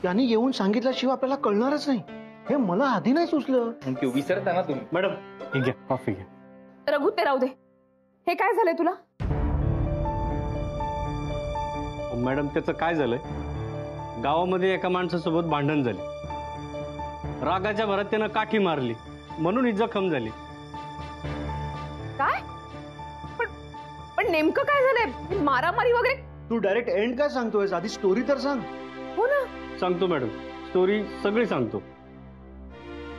त्यांनी येऊन सांगितल्याशिवाय आपल्याला कळणारच नाही. हे मला आधी नाही सुचलं. विसरता ना तुम्ही. मॅडम हे घ्या, कॉफी घ्या. रघु ते राहू दे. हे काय झालंय तुला? मॅडम त्याचं काय झालंय, गावामध्ये एका माणसासोबत भांडण झाले. रागाच्या भरात त्यानं काठी मारली म्हणून ही जखम झाली. काय? पण नेमकं काय झालंय? मारामारी वगैरे? तू डायरेक्ट एंड काय सांगतोयस? आधी स्टोरी तर सांग. हो ना, सांगतो मॅडम, स्टोरी सगळी सांगतो.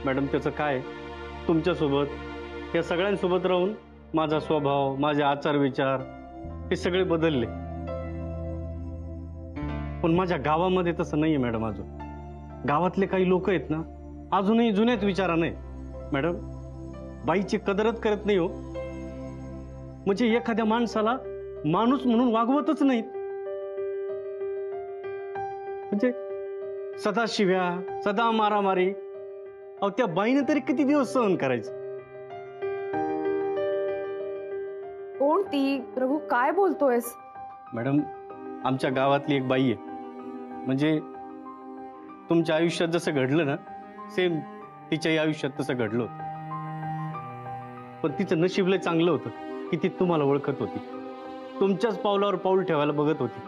मॅडम त्याचं काय, तुमच्यासोबत या सगळ्यांसोबत राहून माझा स्वभाव, माझे आचार विचार हे सगळे बदलले. पण माझ्या गावामध्ये तसं नाहीये मॅडम. अजून गावातले काही लोक आहेत ना, अजूनही जुन्याच विचाराने मॅडम. बाईची कदरच करत नाही हो. म्हणजे एखाद्या माणसाला माणूस म्हणून वागवतच नाहीत. म्हणजे सदा शिव्या, सदा मारामारी. अहो त्या बाईने तरी किती दिवस सहन करायचं? कोण ती? प्रभू काय बोलतोयस? मॅडम आमच्या गावातली एक बाई आहे. म्हणजे तुमच्या आयुष्यात जसं घडलं ना, सेम तिच्याही आयुष्यात तसं घडलं होतं. पण तिचं नशीब लय चांगलं होतं की ती तुम्हाला ओळखत होती, तुमच्याच पावलावर पाऊल ठेवायला बघत होती.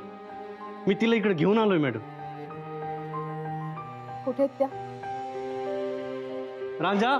मी तिला इकडे घेऊन आलोय मॅडम. कुठे आहेत त्या? रांझा,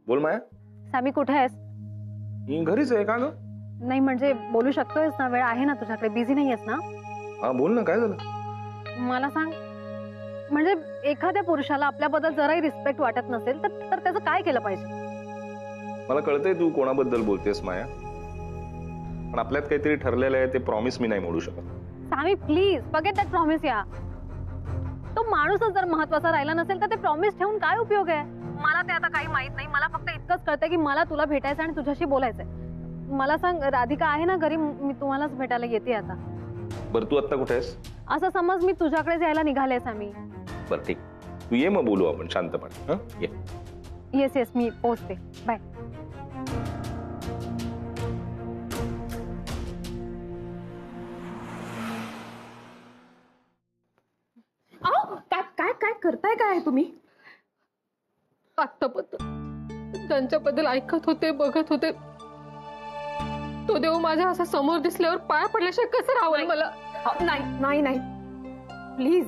बोल माया. सामी कुठे आहेस? घरीच आहे. का ग? नाही म्हणजे बोलू शकतोयस ना? वेळ आहे ना तुझ्याकडे? बिझी नाही आहेस ना? हा बोल ना, काय झालं? मला सांग, म्हणजे एखाद्या पुरुषाला आपल्याबद्दल जराही रिस्पेक्ट वाटत नसेल तर त्याचं काय केलं पाहिजे? मला कळतंय तू कोणाबद्दल बोलतेस माया, पण आपल्यात काहीतरी ठरलेलं आहे. ते प्रॉमिस मी नाही मोडू शकत. Sami please forget that promise. या तो माणूसच जर महत्वाचा राहिला नसेल तर ते प्रॉमिस ठेवून काय उपयोग आहे? मला ते आता काही माहित नाही. मला फक्त इतकंच कळतंय की मला तुला भेटायचं आणि तुझ्याशी बोलायचंय. मला सांग, राधिका आहे ना घरी? मी तुम्हालाच भेटायला येते आता. बरं तू आता कुठे आहेस? असं समज मी तुझ्याकडे यायला निघाले सामी. बरं ठीक, तू ये मग बोलू आपण शांतपणे. हा ये. येस येस मी पोहोचते. बाय. काय काय करताय? काय तुम्ही? आत्ताबद्दल ज्यांच्याबद्दल ऐकत होते, बघत होते, तो देव माझ्या असं समोर दिसल्यावर पाया पडल्याशिवाय कसं राहावं मला? नाही नाही नाही प्लीज,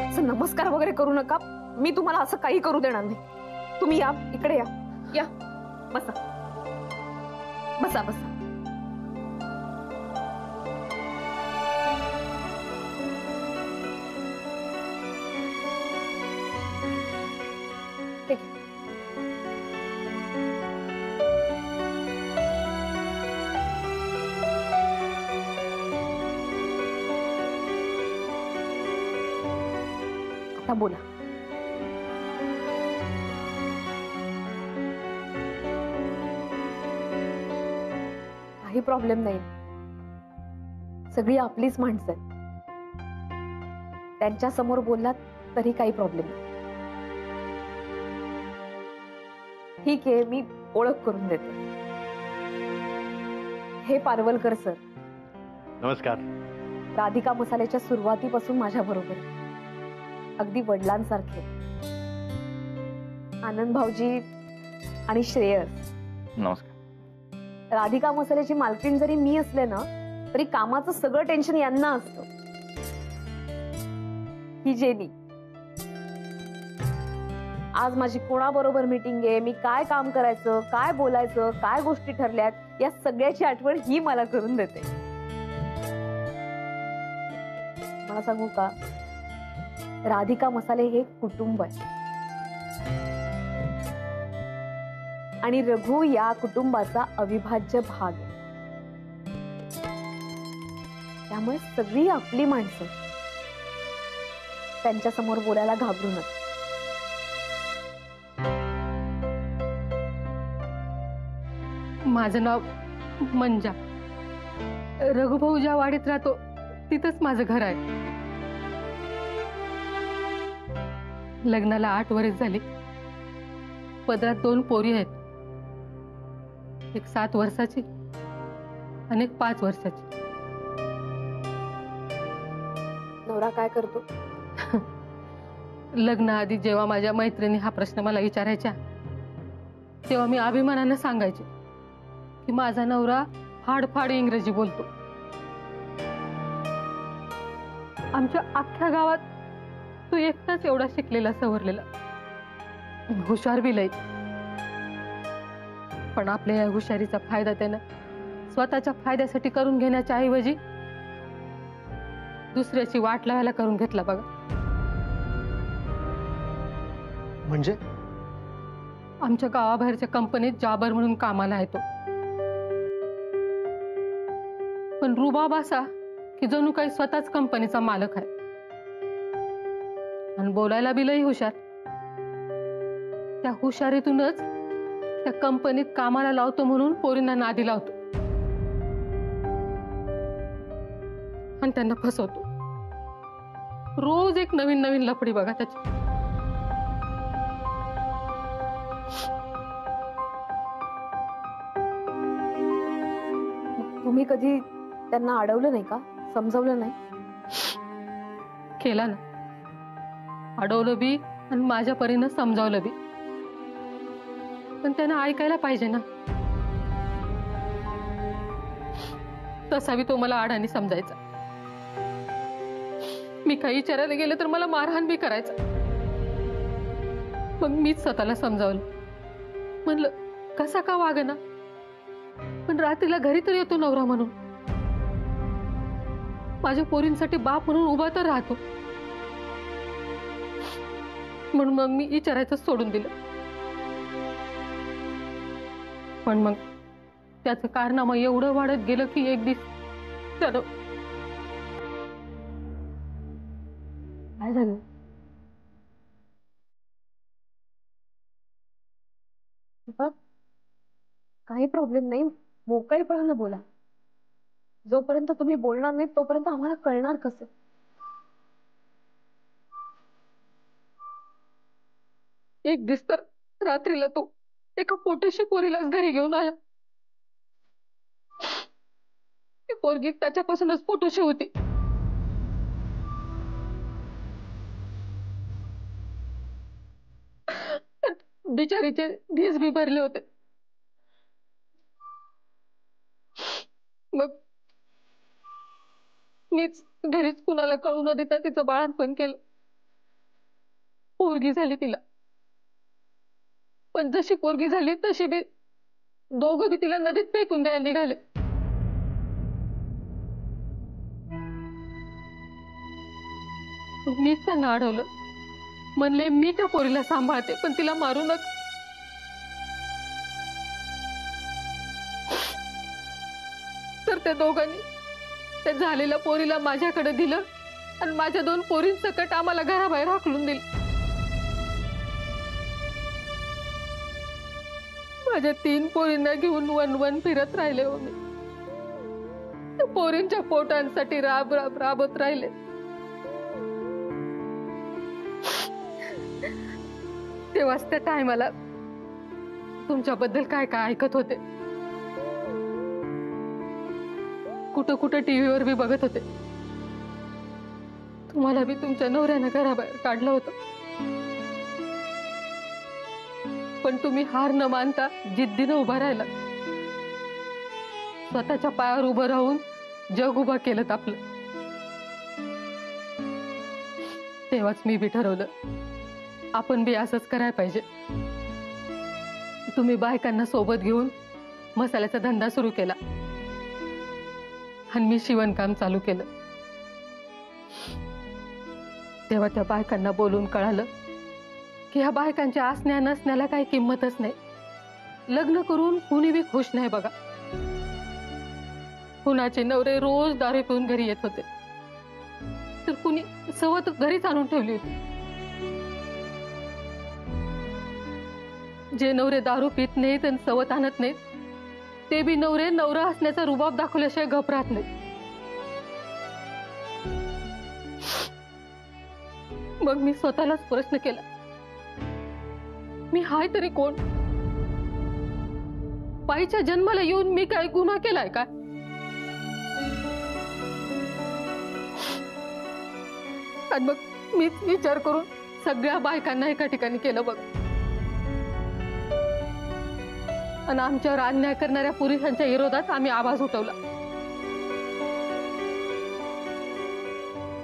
असं नमस्कार वगैरे करू नका. मी तुम्हाला असं काही करू देणार नाही. तुम्ही या इकडे, या या बसा बसा बसा. ठीक आहे. आता बोला. काही प्रॉब्लेम नाही. सगळी आपलीच माणसं आहेत. त्यांच्या समोर बोललात तरी काही प्रॉब्लेम नाही. ठीक आहे, मी ओळख करून देते. हे पारवलकर सर. नमस्कार. राधिका मसाल्याच्या सुरुवातीपासून माझ्या बरोबर, अगदी वडिलांसारखे. आनंद भाऊजी आणि श्रेयस. नमस्कार. राधिका मसाल्याची मालकीण जरी मी असले ना, तरी कामाचं सगळं टेन्शन यांना असतं. ही जेनी. आज माझी कोणाबरोबर मीटिंग आहे, मी काय काम करायचं, काय बोलायचं, काय गोष्टी ठरल्यात, या सगळ्याची आठवण ही मला करून देते. मला सांगू का, राधिका मसाले हे कुटुंब आहे आणि रघु या कुटुंबाचा अविभाज्य भाग आहे. त्यामुळे सगळी आपली माणसं, त्यांच्या समोर बोलायला घाबरू नका. माझं नाव मंजा. रघुभाऊ ज्या वाडीत राहतो तिथंच माझं घर आहे. लग्नाला 8 वर्ष झाली. पदरात 2 पोरी आहेत. एक 7 वर्षाची आणि एक 5 वर्षाची. नवरा काय करतो? लग्नाआधी जेव्हा माझ्या मैत्रिणी हा प्रश्न मला विचारायच्या तेव्हा मी अभिमानानं सांगायचे की माझा नवरा फाडफाड इंग्रजी बोलतो. आमच्या अख्ख्या गावात तो एकटाच एवढा शिकलेला सवरलेला, हुशार बी लई. पण आपल्या या हुशारीचा फायदा त्यानं स्वतःच्या फायद्यासाठी करून घेण्याच्या ऐवजी दुसऱ्याची वाट लावायला करून घेतला बघा. म्हणजे आमच्या गावाबाहेरच्या कंपनीत जॉबर म्हणून कामाला आहे तो. पण रुबाब असा की जणू काही स्वतःच कंपनीचा मालक आहे. आणि बोलायला बी लई हुशार. त्या हुशारीतूनच त्या कंपनीत कामाला लावतो म्हणून पोरींना नादी लावतो आणि त्यांना फसवतो. रोज एक नवीन नवीन लफडी बघा त्याची. तुम्ही कधी त्यांना अडवलं नाही का? समजावलं नाही? केला ना. अडवलं बी आणि माझ्या परीनं समजावलं बी. पण त्यानं ऐकायला पाहिजे ना. तसा बी तो मला अडाणी समजायचा. मी काही विचारायला गेले तर मला मारहाण बी करायचा. मग मीच स्वतःला समजावलं. म्हणलं कसा का वागना, पण रात्रीला घरी तर येतो नवरा म्हणून. माझ्या पोरींसाठी बाप म्हणून उभा तर राहतो. म्हणून मग मी विचारायचं सोडून दिलं. पण मग त्याचं कारनामा एवढं वाढत गेलं की एक दिवस त्यानं. काय झालं? काही प्रॉब्लेम नाही, मोकळेपणानं बोला. जोपर्यंत तुम्ही बोलणार नाही तोपर्यंत आम्हाला कळणार कसं? एक दिवस तर रात्रीला तो एका पोटेशी पोरीलाच घरी घेऊन आला. ती पोरगी त्याच्यापासूनच पोटोशी होती. बिचारीचे ढीस बी भरले होते. मग मीच घरीच कुणाला कळू न देता तिचं बाळंतपण केलं. पोरगी झाली तिला. पण जशी पोरगी झाली तशी बी दोघं बी तिला नदीत फेकून द्यायला निघाले. मीच त्यांना अडवलं. म्हणले मी त्या पोरीला सांभाळते पण तिला मारू नका. तर त्या दोघांनी त्या झालेल्या पोरीला माझ्याकडे दिलं आणि माझ्या 2 पोरींसकट आम्हाला घराबाहेर हाकलून दिलं. माझ्या 3 पोरींना घेऊन वन फिरत राहिले हो मी. त्या पोरींच्या पोटांसाठी राबत राहिले. तेव्हाच त्या टायमाला तुमच्याबद्दल काय काय ऐकत होते. कुठं कुठं टीव्हीवर बी बघत होते. तुम्हाला बी तुमच्या नवऱ्यानं घराबाहेर काढलं होतं. पण तुम्ही हार न मानता जिद्दीनं उभा राहिला. स्वतःच्या पायावर उभं राहून जग उभं केलं आपलं. तेव्हाच मी बी ठरवलं आपण बी असंच करायला पाहिजे. तुम्ही बायकांना सोबत घेऊन मसाल्याचा धंदा सुरू केला आणि मी शिवणकाम चालू केलं. तेव्हा त्या बायकांना बोलून कळालं की ह्या बायकांच्या असण्या नसण्याला काही किंमतच नाही. लग्न करून कुणी बी खुश नाही बघा. कुणाचे नवरे रोज दारू पिऊन घरी येत होते तर कुणी सवत घरीच आणून ठेवली होती. जे नवरे दारू पित नाहीत आणि सवत आणत नाहीत ते बी नवरे नवरा असण्याचा रुबाब दाखवल्याशिवाय गप राहत नाही. मग मी स्वतःलाच प्रश्न केला, मी हाय तरी कोण? बाईच्या जन्माला येऊन मी काय गुन्हा केलाय का? आणि मग मीच विचार करून सगळ्या बायकांना एका ठिकाणी केलं बघ. आणि आमच्यावर अन्याय करणाऱ्या पुरुषांच्या विरोधात आम्ही आवाज उठवला.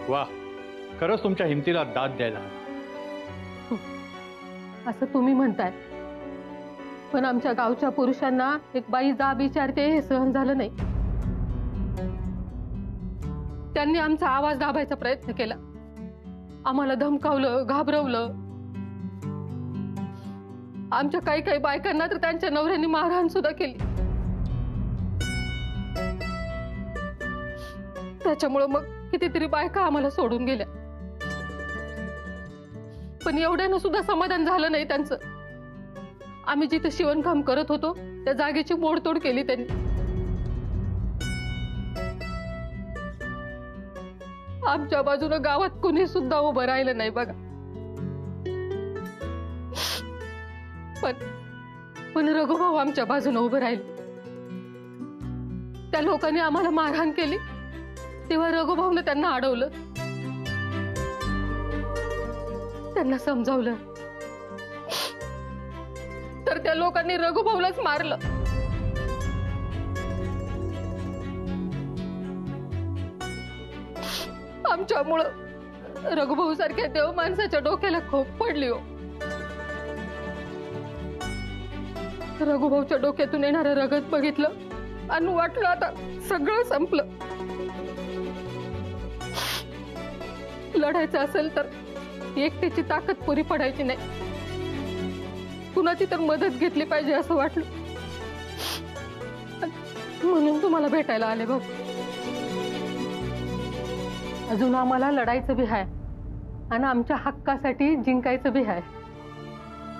वा, खरंच तुमच्या हिमतीला दाद द्यायला. असं तुम्ही म्हणताय, पण आमच्या गावच्या पुरुषांना एक बाई जा विचारते हे सहन झालं नाही. त्यांनी आमचा आवाज दाबायचा प्रयत्न केला, आम्हाला धमकावलं, घाबरवलं. आमच्या काही काही बायकांना तर त्यांच्या नवऱ्यांनी मारहाण सुद्धा केली. त्याच्यामुळं मग कितीतरी बायका आम्हाला सोडून गेल्या. पण एवढ्यानं सुद्धा समाधान झालं नाही त्यांचं. आम्ही जिथे शिवणकाम करत होतो त्या जागेची मोडतोड केली त्यांनी. आमच्या बाजूनं गावात कुणी सुद्धा उभं राहिलं नाही बघा. पण रघुभाऊ आमच्या बाजूने उभे राहिले. त्या लोकांनी आम्हाला मारहाण केली तेव्हा रघुभाऊने त्यांना अडवलं, त्यांना समजावलं, तर त्या लोकांनी रघुभाऊलाच मारलं. आमच्यामुळं रघुभाऊ सारख्या देव माणसाच्या डोक्याला खोप पडली हो. रघुभाऊच्या डोक्यातून येणारं रगत बघितलं आणि वाटलं आता सगळं संपलं. लढायचं असेल तर एकट्याची ताकद पुरी पडायची नाही, कुणाची तर मदत घेतली पाहिजे असं वाटलं. म्हणून तुम्हाला भेटायला आले बघ. अजून आम्हाला लढायचं बी आहे आणि आमच्या हक्कासाठी जिंकायचं बी आहे.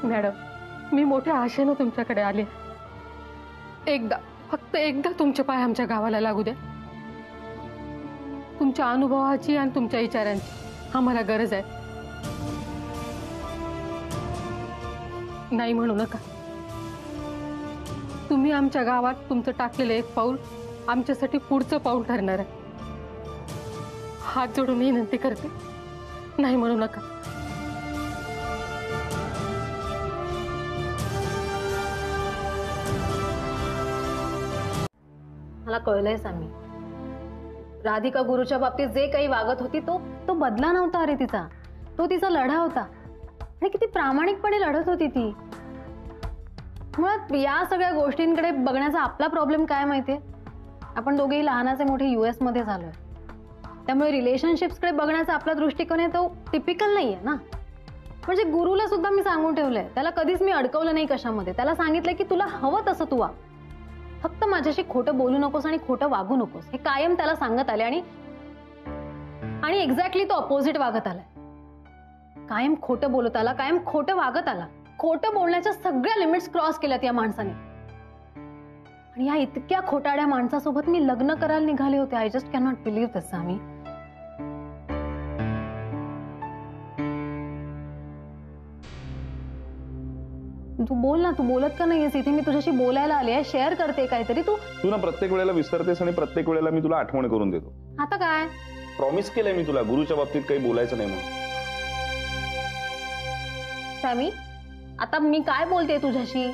मॅडम, मी मोठ्या आशेनं तुमच्याकडे आले. एकदा, फक्त एकदा तुमचे पाय आमच्या गावाला लागू द्या. तुमच्या अनुभवाची आणि तुमच्या विचारांची आम्हाला गरज आहे. नाही म्हणू नका. तुम्ही आमच्या गावात तुमचं टाकलेलं एक पाऊल आमच्यासाठी पुढचं पाऊल ठरणार आहे. हात जोडून विनंती करते, नाही म्हणू नका. मला कळलंय सामी, राधिका गुरुच्या बाबतीत जे काही वागत होती तो बदला नव्हता. अरे तो तिचा लढा होता आणि किती प्रामाणिकपणे लढत होती ती. मुळात या सगळ्या गोष्टींकडे बघण्याचा आपला प्रॉब्लेम काय माहितीये, आपण दोघेही लहानाचे मोठे US मध्ये झालोय. त्यामुळे रिलेशनशिप्सकडे बघण्याचा आपला दृष्टिकोन आहे तो टिपिकल नाहीये ना. म्हणजे गुरुला सुद्धा मी सांगून ठेवलंय, त्याला कधीच मी अडकवलं नाही कशामध्ये. त्याला सांगितलंय की तुला हवं तसं तू वाग, फक्त माझ्याशी खोटं बोलू नकोस आणि खोटं वागू नकोस, हे कायम त्याला सांगत आले. आणि एक्झॅक्टली तो अपोजिट वागत आलाय. कायम खोटं बोलत आला, कायम खोटं वागत आला. खोटं बोलण्याच्या सगळ्या लिमिट्स क्रॉस केल्यात या माणसाने. आणि या इतक्या खोटाड्या माणसासोबत मी लग्न करायला निघाले होते. I just cannot believe this Sami. तू बोल ना, तू बोलत का नाहीयेस इथे? मी तुझ्याशी बोलायला आले आहे, शेअर करते काहीतरी. तू ना प्रत्येक वेळेला विसरतेस आणि प्रत्येक वेळेला मी तुला आठवण करून देतो. आता काय प्रॉमिस केलंय मी तुला, गुरुच्या बाबतीत काही बोलायचं नाही म्हणून. सामी, आता मी काय बोलते तुझ्याशी?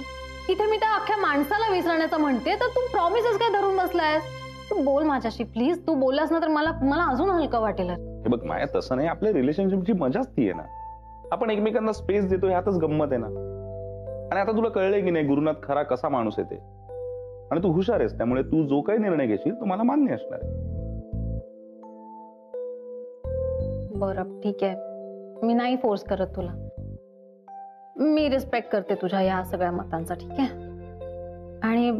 इथे मी त्या अख्ख्या माणसाला विसरण्याचं म्हणते, तर तू प्रॉमिसेस काय धरून बसलायस? तू बोल माझ्याशी प्लीज. तू बोललास ना तर मला अजून हलकं वाटेल. हे बघ माया, तसं नाही. आपल्या रिलेशनशिपची मजाच ती आहे ना. आपण एकमेकांना स्पेस देतो, ह्यातच गंमत आहे ना. आणि आता तुला कळलंय की नाही गुरुनाथ खरा कसा माणूस आहे ते. आणि तू हुशार आहेस, त्यामुळे तू जो काही निर्णय घेशील तो मला मान्य असणार आहे. बरं ठीक आहे, मी नाही फोर्स करत तुला. मी रिस्पेक्ट करते तुझ्या या सगळ्या मतांचा, ठीक आहे. आणि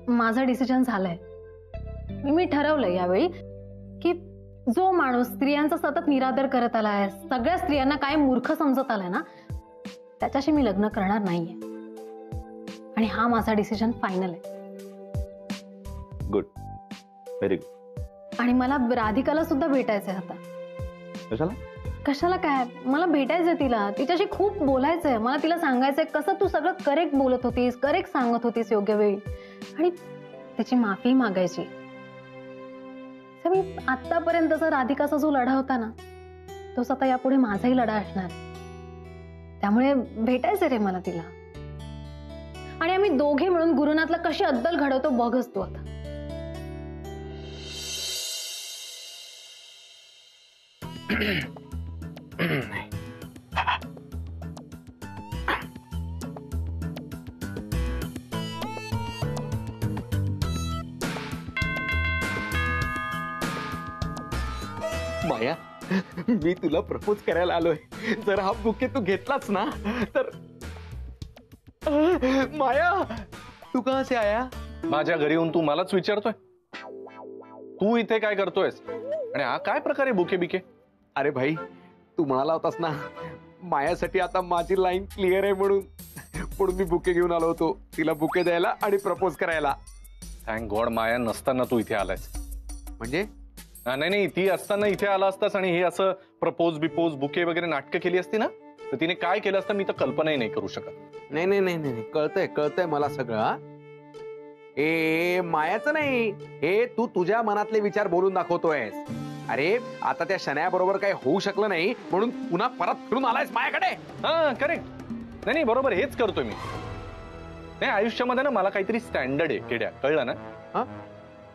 माझा डिसिजन झालाय. मी ठरवलंय यावेळी की जो माणूस स्त्रियांचा सतत निरादर करत आलाय, सगळ्या स्त्रियांना काय मूर्ख समजत आलाय ना, त्याच्याशी मी लग्न करणार नाहीये. आणि हा माझा डिसिजन फायनल आहे. Very good. आणि मला राधिकाला सुद्धा भेटायचंय आता. कशाला? कशाला काय, मला भेटायचंय तिला, तिच्याशी खूप बोलायचंय मला. तिला सांगायचंय कसं तू सगळं करेक्ट बोलत होतीस, करेक्ट सांगत होतीस योग्य वेळी, आणि त्याची माफी मागायची. मी आतापर्यंतचा राधिकाचा जो लढा होता ना, तोच आता यापुढे माझाही लढा असणार. त्यामुळे भेटायचंय रे मला तिला. आणि आम्ही दोघे मिळून गुरुनाथला कशी अद्दल घडवतो बघच तू आता. माया, मी तुला प्रपोज करायला आलोय. जर हा बुके तू घेतलाच ना तर. माया, तू कहां से आया? माझ्या घरी येऊन तू मलाच विचारतोय तू इथे काय करतोयस, आणि हा काय प्रकारे बुके बिके? अरे भाई, तू म्हणाला होतास ना मायासाठी आता माझी लाईन क्लिअर आहे म्हणून मी बुके घेऊन आलो होतो तिला बुके द्यायला आणि प्रपोज करायला. थँक गॉड माया नसताना तू इथे आलायस. म्हणजे नाही, ती असताना इथे आला असतास आणि हे असं प्रपोज बिपोज बुके वगैरे नाटकं केली असती ना, तर तिने काय केलं असतं मी तर कल्पनाही नाही करू शकत. नाही, कळतंय मला सगळं. ए मायाचं नाही, हे तू तुझ्या मनातले विचार बोलून दाखवतोयस. अरे आता त्या शनया बरोबर काही होऊ शकलं नाही म्हणून पुन्हा परत फिरून आलायस माझ्याकडे. हा करेक्ट. नाही बरोबर हेच करतोय मी. नाही आयुष्यामध्ये ना मला काहीतरी स्टँडर्ड आहे केड्या, कळलं ना?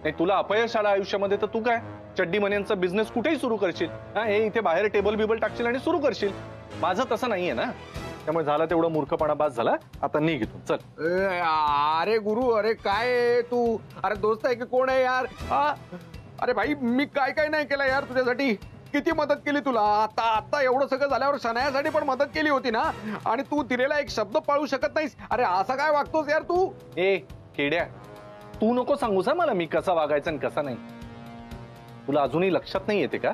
नाही तुला अपयश आलं आयुष्यामध्ये तर तू काय चड्डी मण्यांचा बिझनेस कुठेही सुरू करशील. हा हे इथे बाहेर टेबल बिबल टाकशील आणि सुरू करशील. माझं तसं नाहीये ना, त्यामुळे झाला तेवढं मूर्खपणा बास झाला. आता निघ इथून चल. अरे गुरु, अरे काय तू, अरे दोस्त आहे की कोण आहे यार? अरे भाई, मी काय नाही केलं यार तुझ्यासाठी. किती मदत केली तुला. आता एवढं सगळं झाल्यावर शनायासाठी पण मदत केली होती ना, आणि तू दिलेला एक शब्द पाळू शकत नाहीस. अरे असं काय वागतोस यार तू? ए केड्या, तू नको सांगूस मला मी कसा वागायचं आणि कसा नाही. तुला अजूनही लक्षात नाही येते का,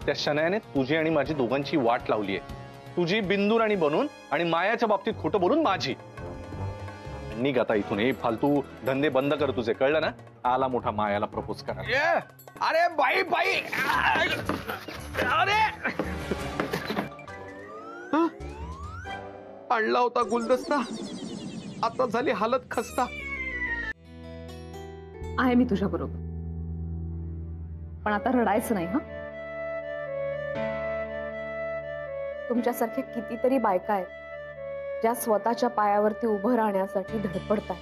त्या शनायाने तुझी आणि माझी दोघांची वाट लावली आहे. तुझी बिंदू राणी बनून आणि मायाच्या बाबतीत खोटं बोलून माझी. निघ आता इथून. हे फालतू धंदे बंद कर तुझे, कळलं ना? आला मोठा मायाला प्रपोज करा. अरे बाई, अरे आणला होता गुलदस्ता, आता झाली हालत खस्ता. आहे मी तुझ्या बरोबर, पण आता रडायचं नाही. हा, तुमच्यासारख्या कितीतरी बायका आहेत ज्या स्वतःच्या पायावरती उभं राहण्यासाठी धडपडतात.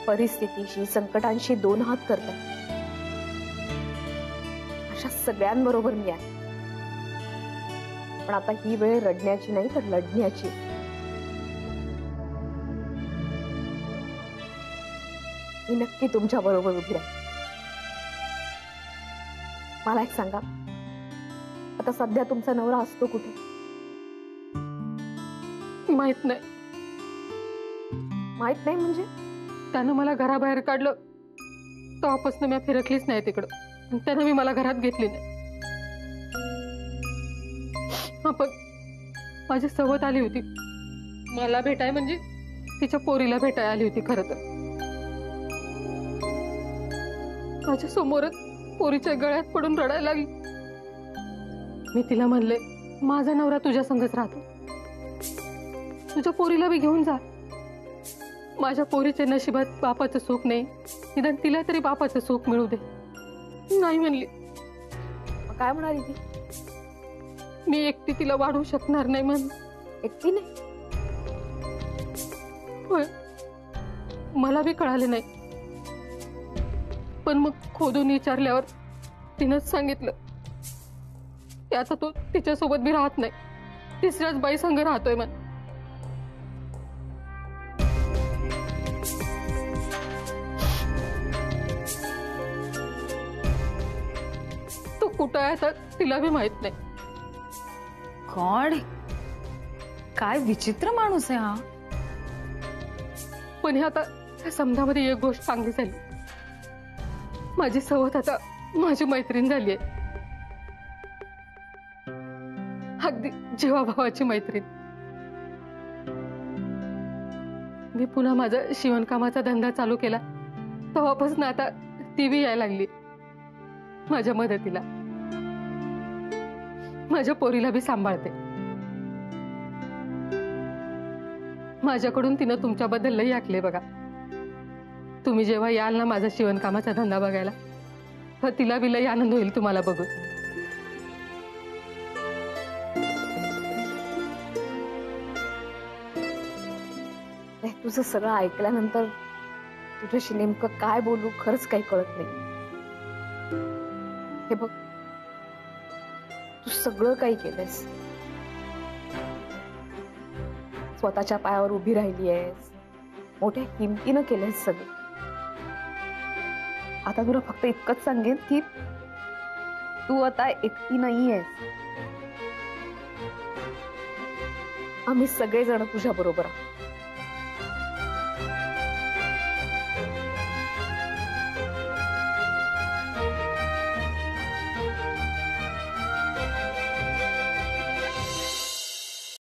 परिस्थितीशी संकटांशी दोन हात करतात. अशा सगळ्यांबरोबर मी आहे. पण आता ही वेळ रडण्याची नाही तर लढण्याची. मी नक्की तुमच्या बरोबर उभी राहील. मला एक सांगा, आता सध्या तुमचा नवरा असतो कुठे? माहित नाही. माहित नाही म्हणजे? त्यानं मला घराबाहेर काढलं तेव्हापासून मी फिरकलीच नाही तिकडं, आणि त्यानं मी मला घरात घेतली नाही. पण माझी सवत आली होती मला भेटाय, म्हणजे तिच्या पोरीला भेटाय आली होती खरं तर. माझ्या समोरच पोरीच्या गळ्यात पडून रडायला लागली. मी तिला म्हणले, माझा नवरा तुझ्या संगच राहतो, तुझ्या पोरीला बी घेऊन जा. माझ्या पोरीच्या नशिबात बापाचं सुख नाही, निदान तिला तरी बापाचं सुख मिळू दे. नाही म्हणली. काय म्हणाली ती? मी एकटी तिला वाढवू शकणार नाही म्हण. एकटी नाही? होय, मला बी कळाले नाही. पण मग खोदून विचारल्यावर तिनंच सांगितलं की आता तो तिच्यासोबत बी राहत नाही, तिसऱ्याच बाई संग राहतोय म्हण. तो कुठं आहे तर तिला बी माहित नाही. गॉड, काय विचित्र माणूस आहे हा. पण हे आता त्या समजामध्ये एक गोष्ट चांगली झाली. माझी सवत आता माझी मैत्रीण झाली आहे, अगदी जीवाभावाची मैत्रीण. मी पुन्हा माझा शिवणकामाचा धंदा चालू केला तेव्हापासून आता ती बी यायला लागली माझ्या मदतीला. माझ्या पोरीला बी सांभाळते. माझ्याकडून तिनं तुमच्याबद्दल लई ऐकले बघा. तुम्ही जेव्हा याल ना माझा शिवणकामाचा धंदा बघायला, तर तिला बी लई आनंद होईल तुम्हाला बघून. तुझं सगळं ऐकल्यानंतर तुझ्याशी नेमकं काय बोलू खरंच काही कळत नाही. हे बघ, तू सगळं काही केलंयस. स्वतःच्या पायावर उभी राहिली आहेस, मोठ्या किमतीनं केलंयस सगळं. आता तुला फक्त इतकंच सांगेन की तू आता एकटी नाही आहेस. आम्ही सगळेजण तुझ्या बरोबर आहोत.